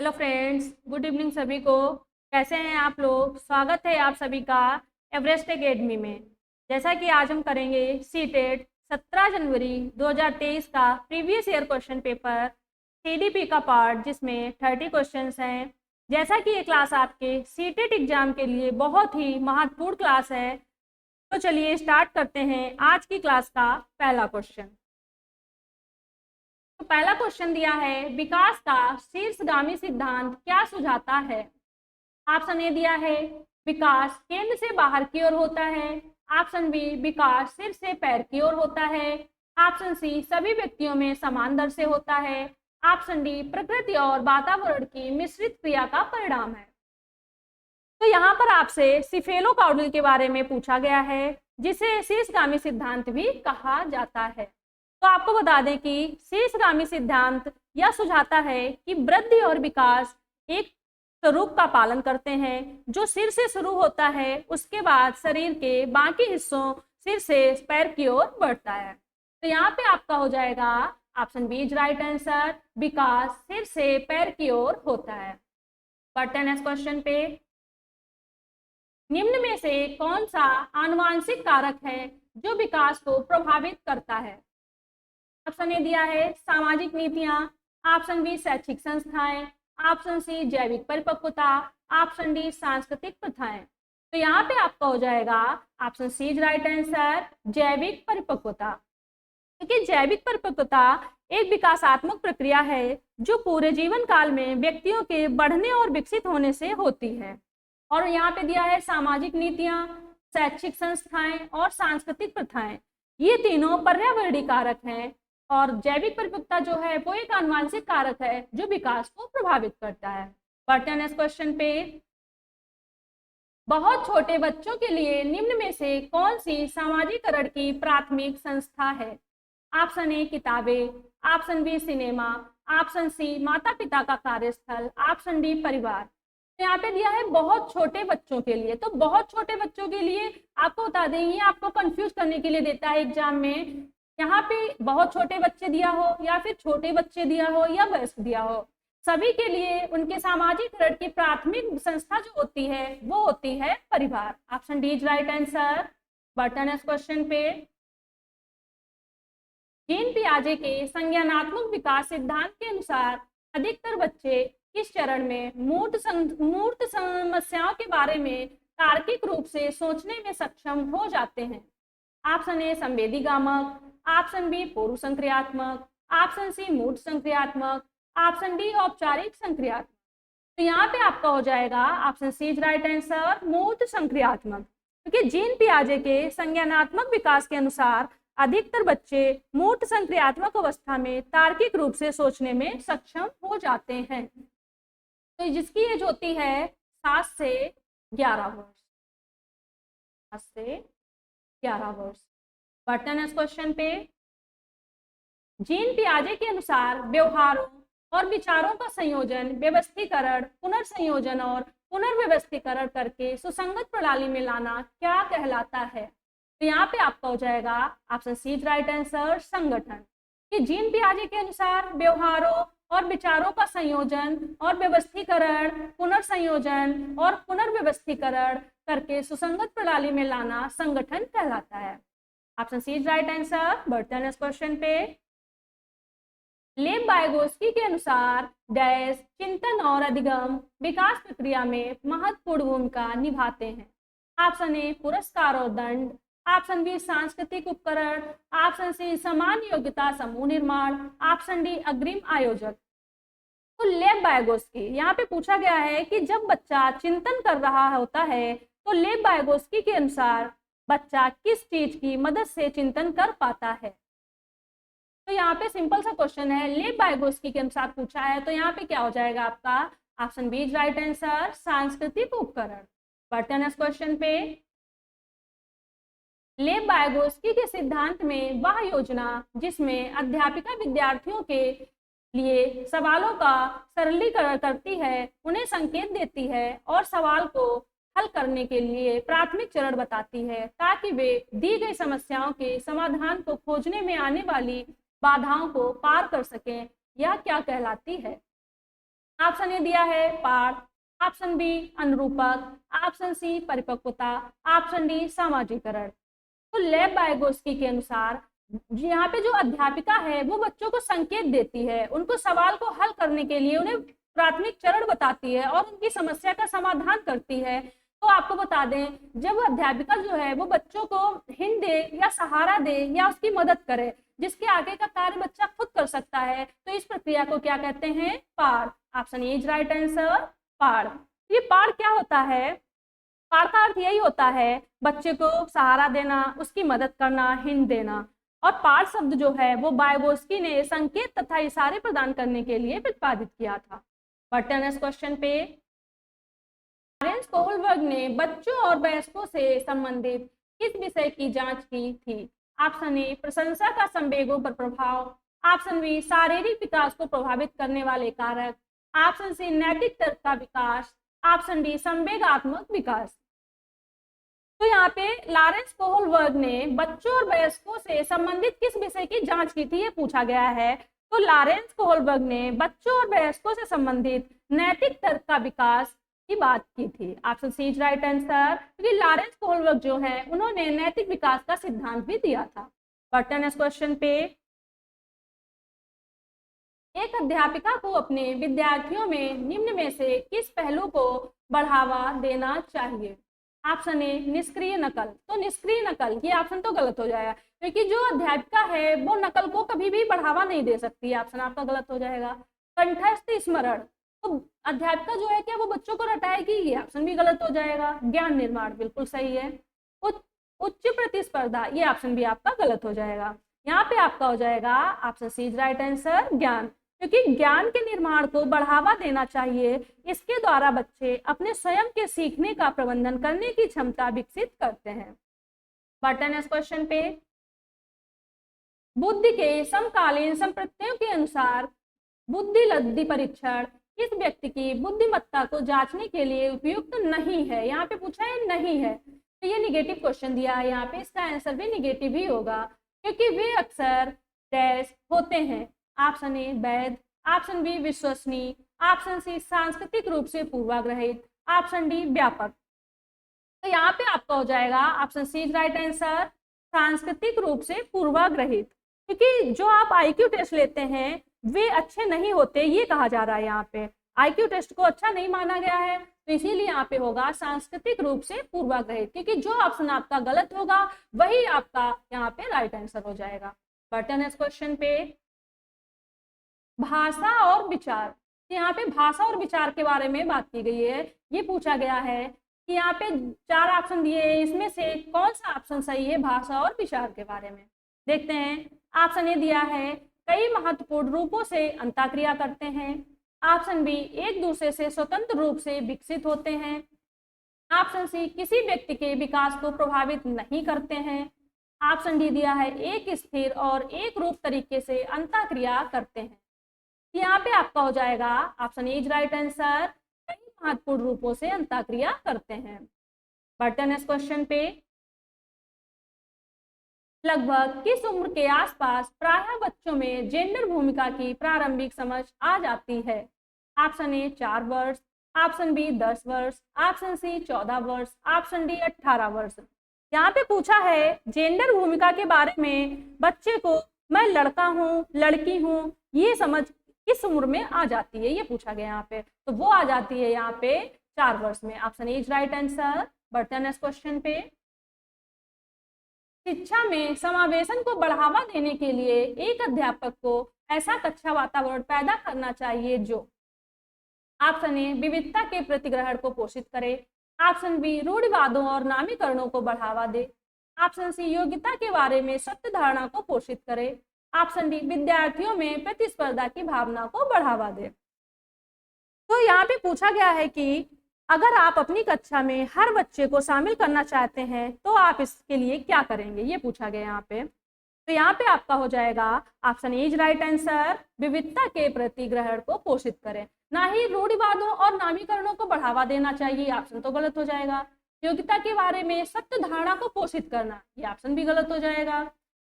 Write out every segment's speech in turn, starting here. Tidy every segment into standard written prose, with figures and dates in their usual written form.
Hello friends, good evening सभी को। कैसे हैं आप लोग? स्वागत है आप सभी का एवरेस्ट एकेडमी में। जैसा कि आज हम करेंगे सीटेट 17 जनवरी 2023 का previous year question paper CDP का पार्ट, जिसमें 30 क्वेश्चंस हैं। जैसा कि ये क्लास आपके सीटेट एग्जाम के लिए बहुत ही महत्वपूर्ण क्लास है, तो चलिए स्टार्ट करते हैं आज की क्लास का पहला क्वेश्चन। तो पहला क्वेश्चन दिया है, विकास का शीर्षगामी सिद्धांत क्या सुझाता है? ऑप्शन ए दिया है, विकास केंद्र से बाहर की ओर होता है। ऑप्शन बी, विकास सिर से पैर की ओर होता है। ऑप्शन सी, सभी व्यक्तियों में समान दर से होता है। ऑप्शन डी, प्रकृति और वातावरण की मिश्रित क्रिया का परिणाम है। तो यहाँ पर आपसे सिफेलो काउडिल के बारे में पूछा गया है, जिसे शीर्षगामी सिद्धांत भी कहा जाता है। तो आपको बता दें कि शीर्षगामी सिद्धांत यह सुझाता है कि वृद्धि और विकास एक स्वरूप का पालन करते हैं, जो सिर से शुरू होता है, उसके बाद शरीर के बाकी हिस्सों सिर से पैर की ओर बढ़ता है। तो यहाँ पे आपका हो जाएगा option B is right answer, विकास सिर से पैर की ओर होता है। बढ़ते हैं नेक्स्ट क्वेश्चन पे। निम्न में से कौन सा आनुवांशिक कारक है जो विकास को प्रभावित करता है? ऑप्शन ए दिया है, सामाजिक नीतियां। ऑप्शन बी, शैक्षिक संस्थाएं। ऑप्शन सी, जैविक परिपक्वता। ऑप्शन डी, सांस्कृतिक प्रथाएं। तो यहाँ पे आपका हो जाएगा option C is right answer, जैविक परिपक्वता। क्योंकि जैविक परिपक्वता एक विकासात्मक प्रक्रिया है जो पूरे जीवन काल में व्यक्तियों के बढ़ने और विकसित होने से होती है। और यहाँ पे दिया है सामाजिक नीतियां, शैक्षिक संस्थाएं और सांस्कृतिक प्रथाएं, ये तीनों पर्यावरणीय कारक हैं। और जैविक परिपक्वता जो है वो एक आनुवांशिक कारक है जो विकास को प्रभावित करता है। बढ़ते हैं नेक्स्ट क्वेश्चन पे। बहुत छोटे बच्चों के लिए निम्न में से कौन सी सामाजिकरण की प्राथमिक संस्था है? ऑप्शन ए, किताबें। ऑप्शन बी, सिनेमा। ऑप्शन सी, माता पिता का कार्यस्थल। ऑप्शन डी, परिवार। तो यहाँ पे दिया है बहुत छोटे बच्चों के लिए। तो बहुत छोटे बच्चों के लिए आपको बता दें, ये आपको कंफ्यूज करने के लिए देता है एग्जाम में। यहाँ पे बहुत छोटे बच्चे दिया हो या फिर छोटे बच्चे दिया हो या वयस्क दिया हो, सभी के लिए उनके सामाजिकरण की प्राथमिक संस्था जो होती है वो होती है परिवार। Option D is right answer. बढ़ते नेक्स्ट क्वेश्चन पे। जीन पियाजे के संज्ञानात्मक विकास सिद्धांत के अनुसार अधिकतर बच्चे किस चरण में मूर्त समस्याओं के बारे में तार्किक रूप से सोचने में सक्षम हो जाते हैं? ऑप्शन ए, संवेदीगामक। ऑप्शन बी, पूर्व संक्रियात्मक। ऑप्शन सी, मूर्त संक्रियात्मक। ऑप्शन डी, औपचारिक संक्रियात्मक। तो यहाँ पे आपका हो जाएगा option C is right answer, मूर्त संक्रियात्मक। क्योंकि जीन पियाजे के संज्ञानात्मक विकास के अनुसार अधिकतर बच्चे मूर्त संक्रियात्मक अवस्था में तार्किक रूप से सोचने में सक्षम हो जाते हैं। तो जिसकी एज होती है 7 से 11 वर्ष। 7 से 11 वर्ष। बढ़ते नेक्स्ट क्वेश्चन पे। जीन पियाजे के अनुसार व्यवहारों और विचारों का संयोजन, व्यवस्थीकरण, पुनर्संयोजन और पुनर्व्यवस्थीकरण करके सुसंगत प्रणाली में लाना क्या कहलाता है? तो यहाँ पे आपका हो जाएगा option C is right answer, संगठन। कि जीन पियाजे के अनुसार व्यवहारों और विचारों का संयोजन और व्यवस्थीकरण, पुनर्संयोजन और पुनर्व्यवस्थीकरण करके सुसंगत प्रणाली में लाना संगठन कहलाता है। Option C is right answer. बढ़ते हैं नेक्स्ट क्वेश्चन पे। लेव वाइगोत्स्की के अनुसार डैश चिंतन और अधिगम विकास प्रक्रिया में महत्वपूर्ण भूमिका निभाते हैं? ऑप्शन ए, पुरस्कार और दंड। ऑप्शन बी, सांस्कृतिक उपकरण। ऑप्शन सी, समान योग्यता समूह निर्माण। ऑप्शन डी, अग्रिम आयोजक। तो लेव वाइगोत्स्की, यहाँ पे पूछा गया है कि जब बच्चा चिंतन कर रहा होता है तो लेव वाइगोत्स्की के अनुसार बच्चा किस चीज की मदद से चिंतन कर पाता है? तो यहाँ पे सिंपल सा क्वेश्चन है, लेव वाइगोत्स्की के अनुसार पूछा है, तो यहाँ पे क्या हो जाएगा आपका option B is right answer, सांस्कृतिक उपकरण। बढ़ते हैं नेक्स्ट क्वेश्चन पे। लेव वाइगोत्स्की के सिद्धांत में वह योजना जिसमें अध्यापिका विद्यार्थियों के लिए सवालों का सरलीकरण करती है, उन्हें संकेत देती है और सवाल को हल करने के लिए प्राथमिक चरण बताती है, ताकि वे दी गई समस्याओं के समाधान को खोजने में आने वाली बाधाओं को पार कर सकें, यह क्या कहलाती है? ऑप्शन ए दिया है पाठ, ऑप्शन बी अनुरूपक, ऑप्शन सी परिपक्वता, ऑप्शन डी सामाजिकरण। तो लैब वाइगोत्स्की के अनुसार यहाँ पे जो अध्यापिका है वो बच्चों को संकेत देती है, उनको सवाल को हल करने के लिए उन्हें प्राथमिक चरण बताती है और उनकी समस्या का समाधान करती है। तो आपको बता दें, जब अध्यापिका जो है वो बच्चों को हिंट दे या सहारा दे या उसकी मदद करे, जिसके आगे का कार्य बच्चा खुद कर सकता है, तो इस प्रक्रिया को क्या कहते हैं? पाढ़। Option A is right answer, पाढ़। ये पाढ़ क्या होता है? पाढ़ का अर्थ यही होता है बच्चे को सहारा देना, उसकी मदद करना, हिंट देना। और पाढ़ शब्द जो है वो वाइगोत्स्की ने संकेत तथा इशारे प्रदान करने के लिए प्रतिपादित किया था। बटन इस क्वेश्चन पे लॉरेंस कोहलबर्ग ने बच्चों और वयस्कों से संबंधित किस विषय की जांच की थी? ऑप्शन ए प्रशंसा का संवेगों पर प्रभाव, ऑप्शन बी शारीरिक विकास को प्रभावित करने वाले कारक, ऑप्शन सी नैतिक तर्क का विकास, ऑप्शन डी संवेगात्मक विकास। तो यहाँ पे लॉरेंस कोहलबर्ग ने बच्चों और वयस्कों से संबंधित किस विषय की जांच की थी, ये पूछा गया है। तो लॉरेंस कोहलबर्ग ने बच्चों और वयस्कों से संबंधित नैतिक तर्क का विकास की बात की थी। Option C is right answer, क्योंकि लॉरेंस कोहलबर्ग जो है उन्होंने नैतिक विकास का सिद्धांत भी दिया था। बटन इस क्वेश्चन पे एक अध्यापिका को अपने विद्यार्थियों में निम्न में से किस पहलू को बढ़ावा देना चाहिए? ऑप्शन ए निष्क्रिय नकल। तो निष्क्रिय नकल, ये ऑप्शन तो गलत हो जाएगा, क्योंकि जो अध्यापिका है वो नकल को कभी भी बढ़ावा नहीं दे सकती। ऑप्शन आपका गलत हो जाएगा। कंठस्थ स्मरण, तो अध्यापिका जो है क्या वो बच्चों को रटाएगी? ये ऑप्शन भी गलत हो जाएगा। ज्ञान निर्माण, बिल्कुल सही है। उच्च प्रतिस्पर्धा, ये ऑप्शन भी आपका गलत हो जाएगा। यहाँ पे आपका हो जाएगा option C is right answer, ज्ञान, क्योंकि ज्ञान के निर्माण को बढ़ावा देना चाहिए। इसके द्वारा बच्चे अपने स्वयं के सीखने का प्रबंधन करने की क्षमता विकसित करते हैं। बटन इस क्वेश्चन पे बुद्धि के समकालीन संप्रत्ययों के अनुसार बुद्धि लब्धि परीक्षण इस व्यक्ति की बुद्धिमत्ता को जांचने के लिए उपयुक्त नहीं है। यहाँ पे पूछा है नहीं है, तो ये निगेटिव क्वेश्चन दिया है। यहाँ पे इसका आंसर भी निगेटिव ही होगा, क्योंकि वे अक्सर डैश होते हैं। ऑप्शन ए वैध, ऑप्शन बी विश्वसनीय, ऑप्शन सी सांस्कृतिक रूप से पूर्वाग्रहित, ऑप्शन डी व्यापक। तो यहाँ पे आपका हो जाएगा option C is right answer, सांस्कृतिक रूप से पूर्वाग्रहित, क्योंकि जो आप आईक्यू टेस्ट लेते हैं वे अच्छे नहीं होते, ये कहा जा रहा है। यहाँ पे आईक्यू टेस्ट को अच्छा नहीं माना गया है, तो इसीलिए यहाँ पे होगा सांस्कृतिक रूप से पूर्वाग्रहित, क्योंकि जो ऑप्शन आपका गलत होगा वही आपका यहाँ पे राइट आंसर हो जाएगा। बटन इस क्वेश्चन पे भाषा और विचार, यहाँ पे भाषा और विचार के बारे में बात की गई है। ये पूछा गया है कि यहाँ पे 4 ऑप्शन दिए हैं, इसमें से कौन सा ऑप्शन सही है भाषा और विचार के बारे में? देखते हैं। ऑप्शन ए दिया है कई महत्वपूर्ण रूपों से अंतःक्रिया करते हैं, ऑप्शन बी एक दूसरे से स्वतंत्र रूप से विकसित होते हैं, ऑप्शन सी किसी व्यक्ति के विकास को प्रभावित नहीं करते हैं, ऑप्शन डी दिया है एक स्थिर और एक रूप तरीके से अंतःक्रिया करते हैं। यहाँ पे आपका हो जाएगा option A is right answer, कई महत्वपूर्ण रूपों से अंतःक्रिया करते हैं। बटन इस क्वेश्चन पे लगभग किस उम्र के आसपास प्रायः बच्चों में जेंडर भूमिका की प्रारंभिक समझ आ जाती है? ऑप्शन ए 4 वर्ष, ऑप्शन बी 10 वर्ष, ऑप्शन सी 14 वर्ष, ऑप्शन डी 18 वर्ष। यहाँ पे पूछा है जेंडर भूमिका के बारे में बच्चे को मैं लड़का हूँ लड़की हूँ ये समझ किस उम्र में आ जाती है, ये पूछा गया यहाँ पे। तो वो आ जाती है यहाँ पे 4 वर्ष में। Option A is right answer. Button इस क्वेश्चन पे शिक्षा में समावेशन को बढ़ावा देने के लिए एक अध्यापक को ऐसा कक्षा वातावरण पैदा करना चाहिए जो ऑप्शन ए विविधता के प्रतिग्रहण को पोषित करे, ऑप्शन बी रूढ़िवादों और नामीकरणों को बढ़ावा दे, ऑप्शन सी योग्यता के बारे में सत्य धारणा को पोषित करे, ऑप्शन डी विद्यार्थियों में प्रतिस्पर्धा की भावना को बढ़ावा दे। तो यहाँ पे पूछा गया है कि अगर आप अपनी कक्षा में हर बच्चे को शामिल करना चाहते हैं तो आप इसके लिए क्या करेंगे, ये पूछा गया यहाँ पे। तो यहाँ पे आपका हो जाएगा option A is right answer, विविधता के प्रतिग्रहण को पोषित करें, ना ही रूढ़िवादों और नामीकरणों को बढ़ावा देना चाहिए, ऑप्शन तो गलत हो जाएगा। योग्यता के बारे में सत्य धारणा को पोषित करना, ये ऑप्शन भी गलत हो जाएगा।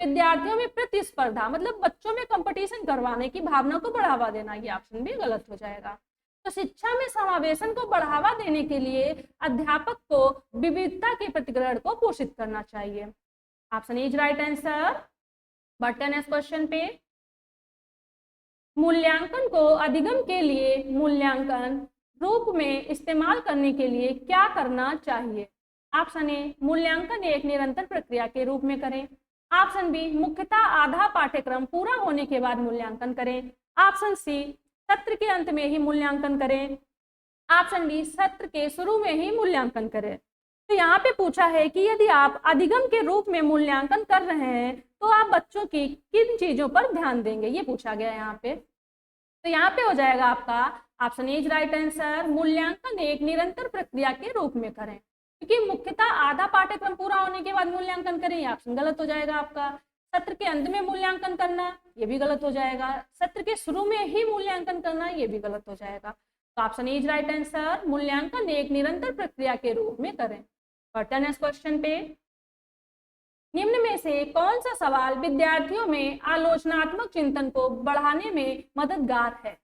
विद्यार्थियों में प्रतिस्पर्धा मतलब बच्चों में कंपटीशन करवाने की भावना को बढ़ावा देना, ये ऑप्शन भी गलत हो जाएगा। तो शिक्षा में समावेशन को बढ़ावा देने के लिए अध्यापक को विविधता के प्रतिग्रहण को पोषित करना चाहिए। Option is right answer. बढ़ते हैं नेक्स्ट क्वेश्चन पे। मूल्यांकन को अधिगम के लिए मूल्यांकन रूप में इस्तेमाल करने के लिए क्या करना चाहिए? ऑप्शन ए, मूल्यांकन एक निरंतर प्रक्रिया के रूप में करें। ऑप्शन बी, मुख्यतः आधा पाठ्यक्रम पूरा होने के बाद मूल्यांकन करें। ऑप्शन सी, सत्र के अंत में ही मूल्यांकन करें। ऑप्शन डी, सत्र के शुरू में ही मूल्यांकन करें। तो यहाँ पे पूछा है कि यदि आप अधिगम के रूप में मूल्यांकन कर रहे हैं तो आप बच्चों की किन चीजों पर ध्यान देंगे, ये पूछा गया है यहाँ पे। तो यहाँ पे हो जाएगा आपका ऑप्शन इज राइट आंसर, मूल्यांकन एक निरंतर प्रक्रिया के रूप में करें। क्योंकि मुख्यतः आधा पाठ्यक्रम पूरा होने के बाद मूल्यांकन करें, ये ऑप्शन गलत हो जाएगा आपका। सत्र के अंत में मूल्यांकन करना, ये भी गलत हो जाएगा। सत्र के शुरू में ही मूल्यांकन करना, ये भी गलत हो जाएगा। तो ऑप्शन इज राइट आंसर, मूल्यांकन एक निरंतर प्रक्रिया के रूप में करें। बढ़ते हैं नेक्स्ट क्वेश्चन पे। निम्न में से कौन सा सवाल विद्यार्थियों में आलोचनात्मक चिंतन को बढ़ाने में मददगार है?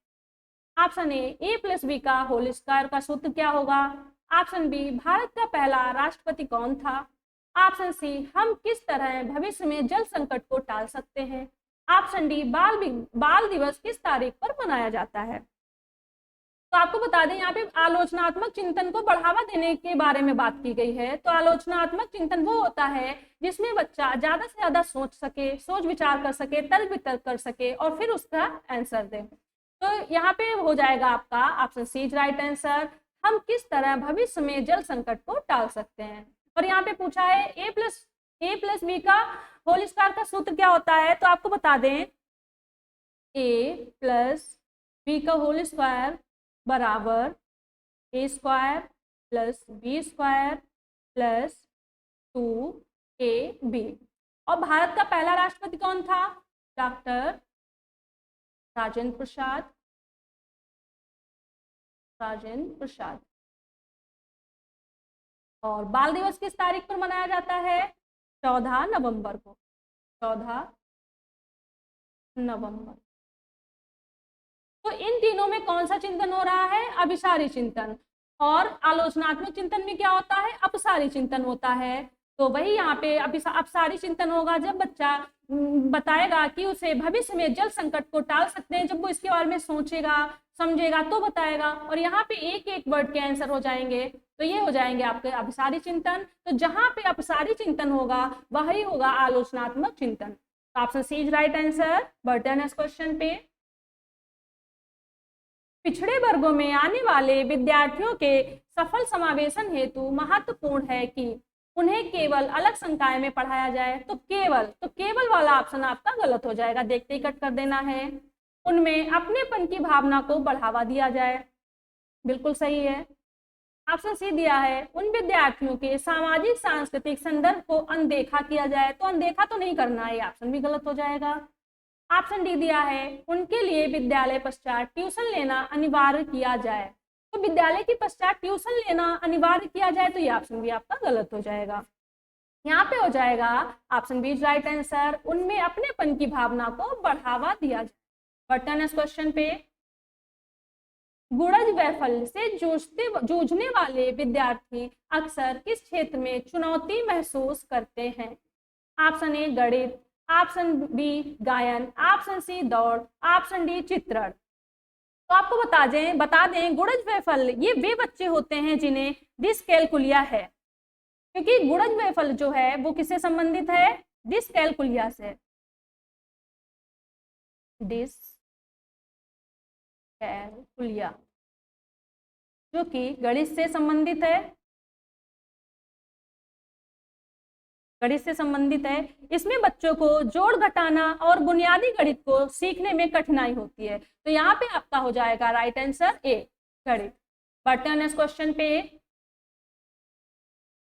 ऑप्शन ए प्लस बी का होल स्क्वायर का सूत्र क्या होगा? ऑप्शन बी, भारत का पहला राष्ट्रपति कौन था? ऑप्शन सी, हम किस तरह भविष्य में जल संकट को टाल सकते हैं? ऑप्शन डी, बाल दिवस किस तारीख पर मनाया जाता है? तो आपको बता दें यहाँ पे आलोचनात्मक चिंतन को बढ़ावा देने के बारे में बात की गई है। तो आलोचनात्मक चिंतन वो होता है जिसमें बच्चा ज्यादा से ज्यादा सोच सके, सोच विचार कर सके, तर्क वितर्क कर सके और फिर उसका आंसर दे। तो यहाँ पे हो जाएगा आपका ऑप्शन सी राइट आंसर, हम किस तरह भविष्य में जल संकट को टाल सकते हैं। और यहाँ पे पूछा है ए प्लस बी का होल स्क्वायर का सूत्र क्या होता है? तो आपको बता दें ए प्लस बी का होल स्क्वायर बराबर A square plus B square plus 2ab। और भारत का पहला राष्ट्रपति कौन था? डॉक्टर राजेंद्र प्रसाद। और बाल दिवस किस तारीख पर मनाया जाता है? 14 नवंबर को। 14 नवंबर। तो इन तीनों में कौन सा चिंतन हो रहा है? अभिसारी चिंतन। और आलोचनात्मक चिंतन में क्या होता है? अपसारी चिंतन होता है। तो वही यहाँ पे अपसारी चिंतन होगा जब बच्चा बताएगा कि उसे भविष्य में जल संकट को टाल सकते हैं, जब वो इसके बारे में सोचेगा समझेगा तो बताएगा। और यहाँ पे एक एक वर्ड के आंसर हो जाएंगे, तो ये हो जाएंगे आपके अपसारी चिंतन। तो जहां पे अपसारी चिंतन होगा वही होगा आलोचनात्मक चिंतन। तो option C is right answer. बढ़ते हैं नेक्स्ट क्वेश्चन पे। पिछड़े वर्गों में आने वाले विद्यार्थियों के सफल समावेशन हेतु महत्वपूर्ण है कि उन्हें केवल अलग संकाय में पढ़ाया जाए। तो केवल वाला ऑप्शन आपका गलत हो जाएगा, देखते ही कट कर देना है। उनमें अपनेपन की भावना को बढ़ावा दिया जाए, बिल्कुल सही है। ऑप्शन सी दिया है उन विद्यार्थियों के सामाजिक सांस्कृतिक संदर्भ को अनदेखा किया जाए। तो अनदेखा तो नहीं करना है, ऑप्शन भी गलत हो जाएगा। ऑप्शन डी दिया है उनके लिए विद्यालय पश्चात ट्यूशन लेना अनिवार्य किया जाए। तो विद्यालय के पश्चात ट्यूशन लेना अनिवार्य किया जाए, तो ये ऑप्शन भी आपका गलत हो जाएगा। यहाँ पे हो जाएगा ऑप्शन बी राइट आंसर, उनमें अपनेपन की भावना को बढ़ावा दिया जाए। बढ़ते हैं नेक्स्ट क्वेश्चन पे। गुणज वैफल्य से जूझने वाले विद्यार्थी अक्सर किस क्षेत्र में चुनौती महसूस करते हैं? ऑप्शन ए गणित, ऑप्शन बी गायन, ऑप्शन सी दौड़, ऑप्शन डी चित्रण। तो आपको बता दें गुणज वैफल्य ये वे बच्चे होते हैं जिन्हें डिस्कैलकुलिया है, क्योंकि गुणज वैफल्य जो है वो किससे संबंधित है? डिस्कैलकुलिया से। डिस्कैलकुलिया जो कि गणित से संबंधित है, गणित से संबंधित है। इसमें बच्चों को जोड़ घटाना और बुनियादी गणित को सीखने में कठिनाई होती है। तो यहाँ पे आपका हो जाएगा राइट आंसर ए गणित। बढ़ते हैं नेक्स्ट क्वेश्चन पे।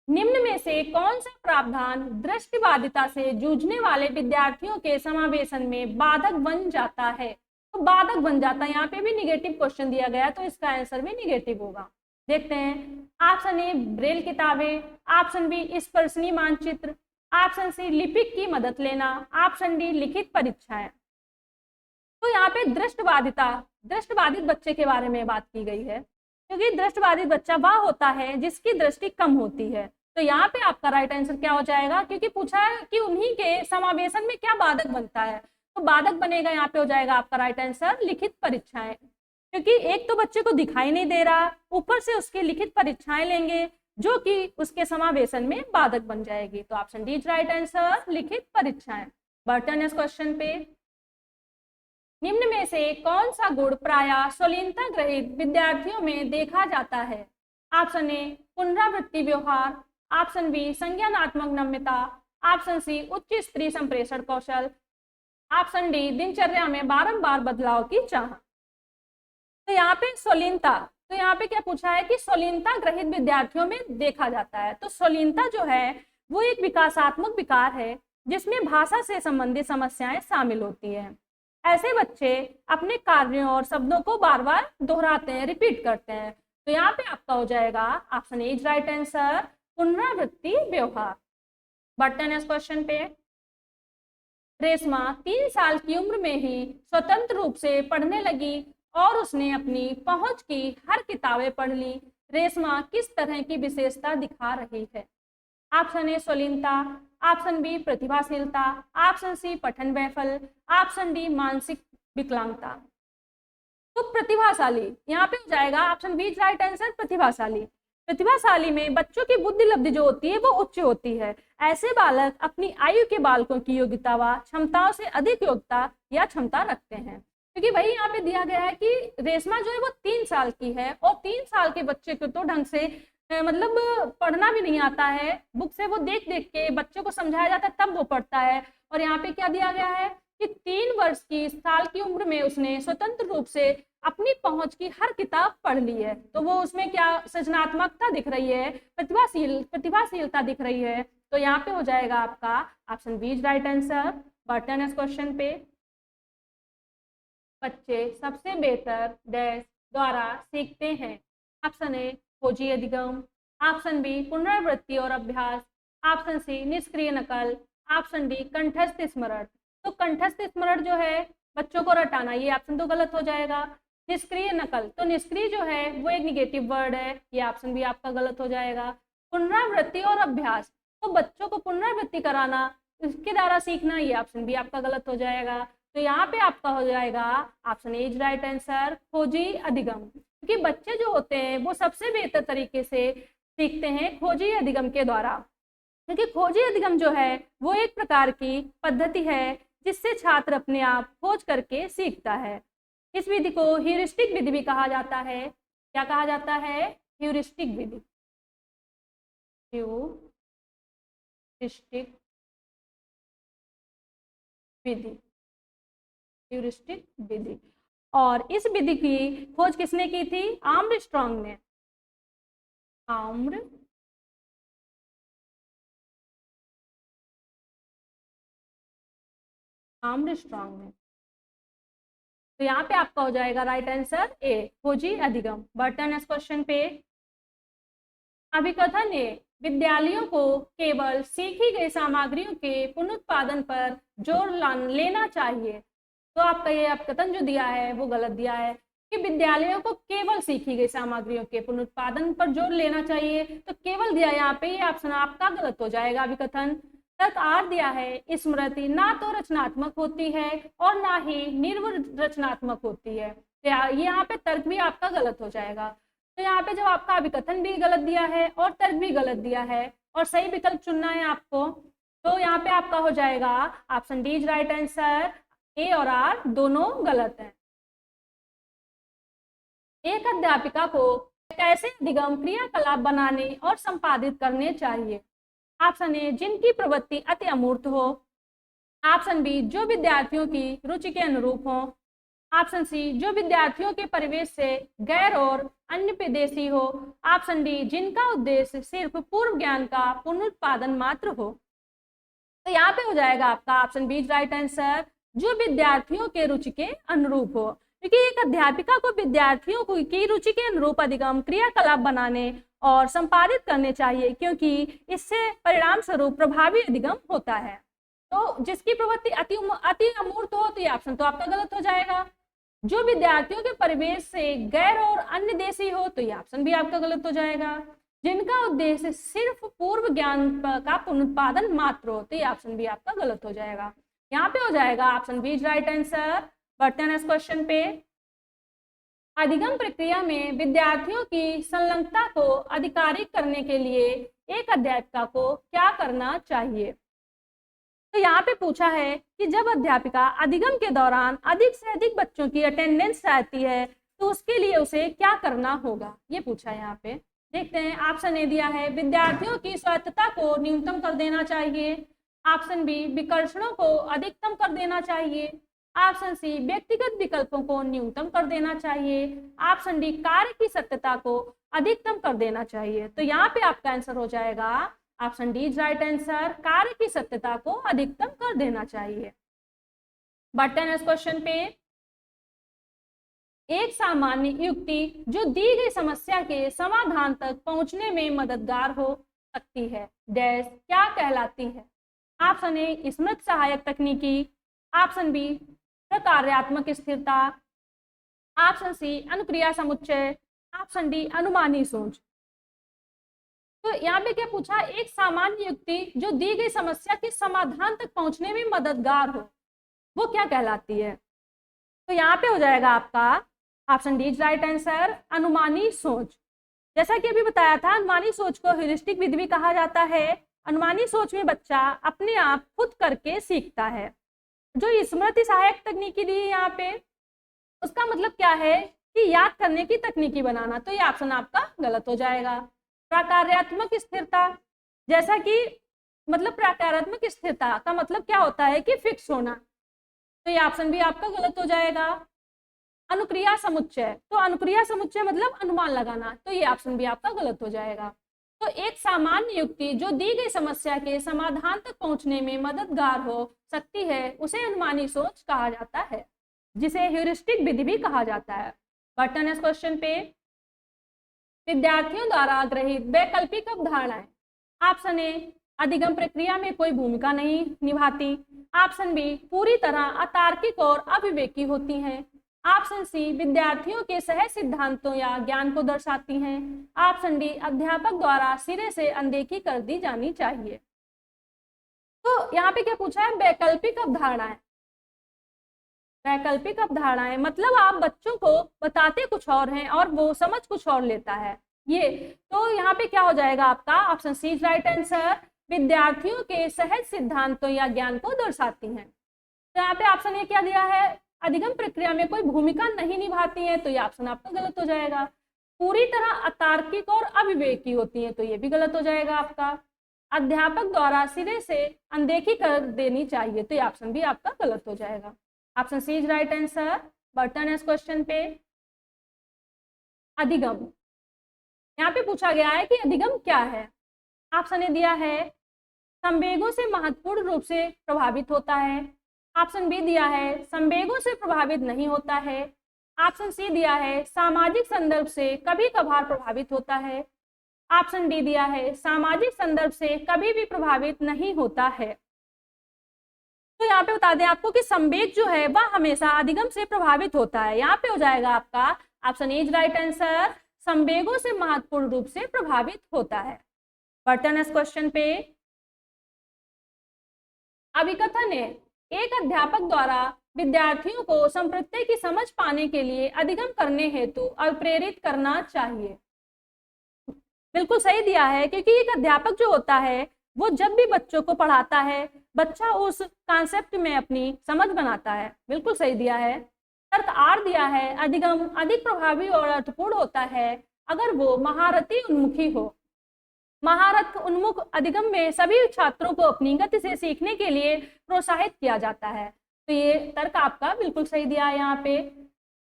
निम्न में से कौन सा प्रावधान दृष्टिबाधिता से जूझने वाले विद्यार्थियों के समावेशन में बाधक बन जाता है? तो बाधक बन जाता है, यहाँ पे भी निगेटिव क्वेश्चन दिया गया, तो इसका आंसर भी निगेटिव होगा। देखते हैं। ऑप्शन ए ब्रेल किताबें, ऑप्शन बी स्पर्शनीय मानचित्र, ऑप्शन सी लिपिक की मदद लेना, ऑप्शन डी लिखित परीक्षाएं। तो यहाँ यहाँ पे दृष्टबाधित बच्चे के बारे में बात की गई है, क्योंकि दृष्टबाधित बच्चा वह होता है जिसकी दृष्टि कम होती है। तो यहाँ पे आपका राइट आंसर क्या हो जाएगा, क्योंकि पूछा है कि उन्हीं के समावेशन में क्या बाधक बनता है, तो बाधक बनेगा यहाँ पे हो जाएगा आपका राइट आंसर लिखित परीक्षाएं, क्योंकि एक तो बच्चे को दिखाई नहीं दे रहा, ऊपर से उसकी लिखित परीक्षाएं लेंगे जो कि उसके समावेशन में बाधक बन जाएगी। तो option D is right answer लिखित परीक्षाएं। बढ़ते हैं क्वेश्चन पे। निम्न में से कौन सा गुण प्रायः स्वलीनता ग्रहित विद्यार्थियों में देखा जाता है? ऑप्शन ए पुनरावृत्ति व्यवहार, ऑप्शन बी संज्ञानात्मक नम्यता, ऑप्शन सी उच्च स्त्री संप्रेषण कौशल, ऑप्शन डी दिनचर्या में बारंबार बदलाव की चाह। तो यहाँ पे स्वलीनता, तो यहाँ पे क्या पूछा है कि स्वलीनता ग्रहित विद्यार्थियों में देखा जाता है। तो स्वलीनता जो है वो एक विकासात्मक विकार है जिसमें भाषा से संबंधित समस्याएं शामिल होती हैं। ऐसे बच्चे अपने कार्यों और शब्दों को बार बार दोहराते हैं, रिपीट करते हैं। तो यहाँ पे आपका हो जाएगा option A is right answer पुनरावृत्ति व्यवहार। बढ़ते हैं नेक्स्ट क्वेश्चन पे। रेशमा 3 साल की उम्र में ही स्वतंत्र रूप से पढ़ने लगी और उसने अपनी पहुंच की हर किताबें पढ़ ली। रेशमा किस तरह की विशेषता दिखा रही है? ऑप्शन ए स्वलीनता, ऑप्शन बी प्रतिभाशीलता, ऑप्शन सी पठन वैफल्य, ऑप्शन डी मानसिक विकलांगता। तो प्रतिभाशाली यहाँ पे हो जाएगा ऑप्शन बी राइट आंसर प्रतिभाशाली। प्रतिभाशाली में बच्चों की बुद्धि लब्धि जो होती है वो उच्च होती है। ऐसे बालक अपनी आयु के बालकों की योग्यता व क्षमताओं से अधिक योग्यता या क्षमता रखते हैं, क्योंकि वही यहाँ पे दिया गया है कि रेशमा जो है वो 3 साल की है और 3 साल के बच्चे को तो ढंग से मतलब पढ़ना भी नहीं आता है, बुक से वो देख देख के बच्चों को समझाया जाता है तब वो पढ़ता है। और यहाँ पे क्या दिया गया है कि 3 वर्ष की साल की उम्र में उसने स्वतंत्र रूप से अपनी पहुंच की हर किताब पढ़ ली है। तो वो उसमें क्या सृजनात्मकता दिख रही है, प्रतिभाशीलता दिख रही है। तो यहाँ पे हो जाएगा आपका ऑप्शन बी राइट आंसर। बढ़ते नेक्स्ट क्वेश्चन पे। बच्चे सबसे बेहतर डैश द्वारा सीखते हैं। ऑप्शन ए खोजी अधिगम, ऑप्शन बी पुनरावृत्ति और अभ्यास, ऑप्शन सी निष्क्रिय नकल, ऑप्शन डी कंठस्थ स्मरण। तो कंठस्थ स्मरण जो है बच्चों को रटाना, ये ऑप्शन तो गलत हो जाएगा। निष्क्रिय नकल, तो निष्क्रिय जो है वो एक निगेटिव वर्ड है, ये ऑप्शन भी आपका गलत हो जाएगा। पुनरावृत्ति और अभ्यास, तो बच्चों को पुनरावृत्ति कराना, इसके द्वारा सीखना, ये ऑप्शन भी आपका गलत हो जाएगा। तो यहाँ पे आपका हो जाएगा ऑप्शन ए राइट आंसर खोजी अधिगम, क्योंकि बच्चे जो होते हैं वो सबसे बेहतर तरीके से सीखते हैं खोजी अधिगम के द्वारा। क्योंकि खोजी अधिगम जो है वो एक प्रकार की पद्धति है जिससे छात्र अपने आप खोज करके सीखता है। इस विधि को ह्यूरिस्टिक विधि भी कहा जाता है। क्या कहा जाता है? ह्यूरिस्टिक विधि। ह्यूरिस्टिक विधि, ह्यूरिस्टिक विधि। और इस विधि की खोज किसने की थी? आर्मस्ट्रांग ने। आर्मस्ट्रांग ने। तो यहाँ पे आपका हो जाएगा राइट आंसर ए खोजी अधिगम। बढ़ते नेक्स्ट क्वेश्चन पे। अभिकथन ए विद्यालयों को केवल सीखी गई सामग्रियों के पुनरुत्पादन पर जोर लेना चाहिए। तो आपका ये अभिकथन जो दिया है वो गलत दिया है कि विद्यालयों को केवल सीखी गई सामग्रियों के पुनरुत्पादन पर जोर लेना चाहिए। तो केवल दिया यहाँ पे, ये ऑप्शन आपका गलत हो जाएगा अभिकथन। तर्क आर दिया है स्मृति ना तो रचनात्मक होती है और ना ही निर्वचनात्मक होती है। तो ये यहाँ पे तर्क भी आपका गलत हो जाएगा। तो यहाँ पे जब आपका अभिकथन भी गलत दिया है और तर्क भी गलत दिया है और सही विकल्प चुनना है आपको, तो यहाँ पे आपका हो जाएगा option D is right answer. A और आर दोनों गलत हैं। एक अध्यापिका को कैसे अधिगम क्रियाकलाप बनाने और संपादित करने चाहिए? ऑप्शन ए जिनकी प्रवृत्ति अति अमूर्त हो, ऑप्शन बी जो विद्यार्थियों की रुचि के अनुरूप हो, ऑप्शन सी जो विद्यार्थियों के परिवेश से गैर और अन्य विदेशी हो, ऑप्शन डी जिनका उद्देश्य सिर्फ पूर्व ज्ञान का पुनरुत्पादन मात्र हो। तो यहाँ पे हो जाएगा आपका ऑप्शन बी राइट आंसर जो विद्यार्थियों के रुचि के अनुरूप हो, क्योंकि एक अध्यापिका को विद्यार्थियों की रुचि के अनुरूप अधिगम क्रियाकलाप बनाने और संपादित करने चाहिए, क्योंकि इससे परिणाम स्वरूप प्रभावी अधिगम होता है। तो जिसकी प्रवृत्ति अति अमूर्त हो तो ये ऑप्शन तो आपका गलत हो जाएगा। जो विद्यार्थियों के परिवेश से गैर और अन्य देशी हो तो ये ऑप्शन भी आपका गलत हो जाएगा। जिनका उद्देश्य सिर्फ पूर्व ज्ञान का पुनरुत्पादन मात्र हो तो ये ऑप्शन भी आपका गलत हो जाएगा। यहाँ पे हो जाएगा ऑप्शन बी राइट आंसर। बढ़ते हैं नेक्स्ट क्वेश्चन पे। अधिगम प्रक्रिया में विद्यार्थियों की संलग्नता को आधिकारिक करने के लिए एक अध्यापिका को क्या करना चाहिए? तो यहाँ पे पूछा है कि जब अध्यापिका अधिगम के दौरान अधिक से अधिक बच्चों की अटेंडेंस चाहती है तो उसके लिए उसे क्या करना होगा, ये पूछा है। यहाँ पे देखते हैं। ऑप्शन ए दिया है विद्यार्थियों की स्वायत्तता को न्यूनतम कर देना चाहिए। ऑप्शन बी विकर्षणों को अधिकतम कर देना चाहिए। ऑप्शन सी व्यक्तिगत विकल्पों को न्यूनतम कर देना चाहिए। ऑप्शन डी कार्य की सत्यता को अधिकतम कर देना चाहिए। तो यहाँ पे आपका आंसर हो जाएगा ऑप्शन डी राइट आंसर, कार्य की सत्यता को अधिकतम कर देना चाहिए। बढ़ते हैं नेक्स्ट क्वेश्चन पे। एक सामान्य युक्ति जो दी गई समस्या के समाधान तक पहुंचने में मददगार हो सकती है डैश क्या कहलाती है? ऑप्शन ए स्मृति सहायक तकनीकी। ऑप्शन बी प्रकार्यात्मक स्थिरता। ऑप्शन सी अनुक्रिया समुच्चय। ऑप्शन डी अनुमानी सोच। तो यहाँ पे क्या पूछा? एक सामान्य युक्ति जो दी गई समस्या के समाधान तक पहुंचने में मददगार हो, वो क्या कहलाती है? तो यहाँ पे हो जाएगा आपका ऑप्शन डी राइट आंसर, अनुमानी सोच। जैसा कि अभी बताया था, अनुमानी सोच को ह्यूरिस्टिक विधि भी कहा जाता है। अनुमानी सोच में बच्चा अपने आप खुद करके सीखता है। जो स्मृति सहायक तकनीकी दी है यहाँ पे, उसका मतलब क्या है कि याद करने की तकनीकी बनाना। तो ये ऑप्शन आपका गलत हो जाएगा। प्रकार्यात्मक स्थिरता, जैसा कि मतलब प्रकार्यात्मक स्थिरता का मतलब क्या होता है कि फिक्स होना, तो ये ऑप्शन भी आपका गलत हो जाएगा। अनुक्रिया समुच्चय, तो अनुक्रिया समुच्चय मतलब अनुमान लगाना, तो ये ऑप्शन भी आपका गलत हो जाएगा। तो एक सामान्य युक्ति जो दी गई समस्या के समाधान तक पहुंचने में मददगार हो सकती है उसे अनुमानी सोच कहा जाता है, जिसे ह्यूरिस्टिक विधि भी कहा जाता है। बटन इस क्वेश्चन पे विद्यार्थियों द्वारा ग्रहित वैकल्पिक अवधारणाएं। ऑप्शन ए अधिगम प्रक्रिया में कोई भूमिका नहीं निभाती। ऑप्शन बी पूरी तरह अतार्किक और अविवेकी होती हैं। ऑप्शन सी विद्यार्थियों के सहज सिद्धांतों या ज्ञान को दर्शाती हैं। ऑप्शन डी अध्यापक द्वारा सिरे से अनदेखी कर दी जानी चाहिए। तो यहाँ पे क्या पूछा है? वैकल्पिक अवधारणाएं। वैकल्पिक अवधारणाएं मतलब आप बच्चों को बताते कुछ और हैं और वो समझ कुछ और लेता है ये। तो यहाँ पे क्या हो जाएगा आपका ऑप्शन सी राइट आंसर, विद्यार्थियों के सहज सिद्धांतों या ज्ञान को दर्शाती हैं। तो यहाँ पे ऑप्शन ए क्या दिया है? अधिगम प्रक्रिया में कोई भूमिका नहीं निभाती है, तो ये ऑप्शन आपका गलत हो जाएगा। पूरी तरह अतार्किक और अविवेकी होती है, तो ये भी गलत हो जाएगा आपका। अध्यापक द्वारा सिरे से अनदेखी कर देनी चाहिए, तो ये ऑप्शन भी आपका गलत हो जाएगा। Option C is right answer. Button इस क्वेश्चन पे अधिगम, यहाँ पे पूछा गया है कि अधिगम क्या है। ऑप्शन ए दिया है संवेगों से महत्वपूर्ण रूप से प्रभावित होता है। ऑप्शन बी दिया है संवेगों से प्रभावित नहीं होता है। ऑप्शन सी दिया है सामाजिक संदर्भ से कभी कभार प्रभावित होता है। ऑप्शन डी दिया है सामाजिक संदर्भ से कभी भी प्रभावित नहीं होता है। तो यहाँ पे बता दें आपको कि संवेग जो है वह हमेशा अधिगम से प्रभावित होता है। यहाँ पे हो जाएगा आपका ऑप्शन ए राइट आंसर, संवेगों से महत्वपूर्ण रूप से प्रभावित होता है। बटन इस क्वेश्चन पे अभिकथन है एक अध्यापक द्वारा विद्यार्थियों को संप्रत्यय की समझ पाने के लिए अधिगम करने हेतु अप्रेरित करना चाहिए। बिल्कुल सही दिया है, क्योंकि एक अध्यापक जो होता है वो जब भी बच्चों को पढ़ाता है बच्चा उस कॉन्सेप्ट में अपनी समझ बनाता है। बिल्कुल सही दिया है। तर्क आर दिया है अधिगम अधिक प्रभावी और अर्थपूर्ण होता है अगर वो महारती उन्मुखी हो। महारत उन्मुख अधिगम में सभी छात्रों को अपनी गति से सीखने के लिए प्रोत्साहित किया जाता है। तो ये तर्क आपका बिल्कुल सही दिया है। यहाँ पे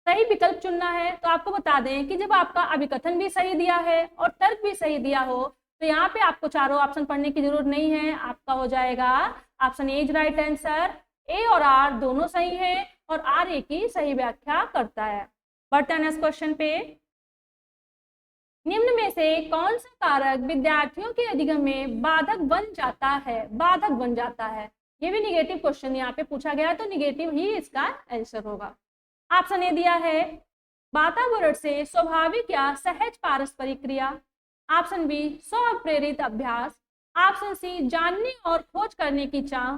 सही विकल्प चुनना है। तो आपको बता दें कि जब आपका अभिकथन भी सही दिया है और तर्क भी सही दिया हो तो यहाँ पे आपको चारों ऑप्शन पढ़ने की जरूरत नहीं है। आपका हो जाएगा option A right answer. A और आर दोनों सही है और आर ए की सही व्याख्या करता है। बटन इस क्वेश्चन पे निम्न में से कौन सा कारक विद्यार्थियों के अधिगम में बाधक बन जाता है? बाधक बन जाता है, ये भी निगेटिव क्वेश्चन यहाँ पे पूछा गया है, तो निगेटिव ही इसका आंसर होगा। ऑप्शन ए दिया है वातावरण से स्वाभाविक या सहज पारस्परिक क्रिया। ऑप्शन बी स्व प्रेरित अभ्यास। ऑप्शन सी जानने और खोज करने की चाह।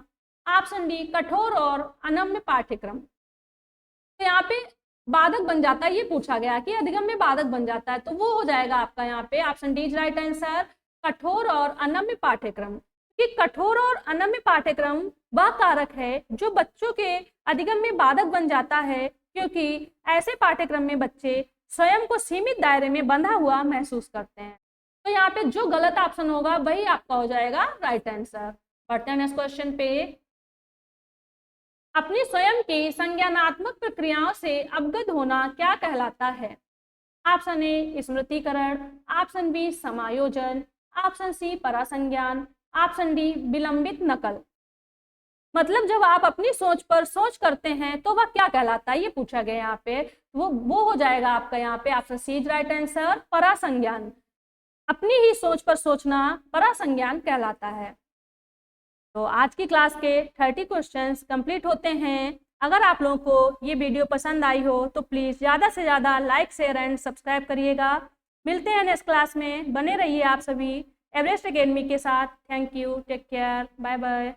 ऑप्शन डी कठोर और अनम्य पाठ्यक्रम। तो यहाँ पे बाधक बन जाता है, ये पूछा गया कि अधिगम्य बाधक बन जाता है, तो वो हो जाएगा आपका यहाँ पे option D is right answer, कठोर और अनम्य पाठ्यक्रम। कि कठोर और अनम्य पाठ्यक्रम वह कारक है जो बच्चों के अधिगम में बाधक बन जाता है, क्योंकि ऐसे पाठ्यक्रम में बच्चे स्वयं को सीमित दायरे में बंधा हुआ महसूस करते हैं। तो यहाँ पे जो गलत ऑप्शन होगा वही आपका हो जाएगा राइट आंसर। बढ़ते हैं नेक्स्ट क्वेश्चन पे। अपनी स्वयं की संज्ञानात्मक प्रक्रियाओं से अवगत होना क्या कहलाता है? ऑप्शन ए स्मृतिकरण। ऑप्शन बी समायोजन। ऑप्शन सी परासंज्ञान। ऑप्शन डी विलंबित नकल। मतलब जब आप अपनी सोच पर सोच करते हैं तो वह क्या कहलाता है, ये पूछा गया यहाँ पे। वो हो जाएगा आपका यहाँ पे option C is right answer, परासंज्ञान। अपनी ही सोच पर सोचना परासंज्ञान कहलाता है। तो आज की क्लास के 30 क्वेश्चंस कंप्लीट होते हैं। अगर आप लोगों को ये वीडियो पसंद आई हो तो प्लीज़ ज़्यादा से ज़्यादा लाइक शेयर एंड सब्सक्राइब करिएगा। मिलते हैं नेक्स्ट क्लास में, बने रहिए आप सभी एवरेस्ट एकेडमी के साथ। Thank you, take care, bye bye.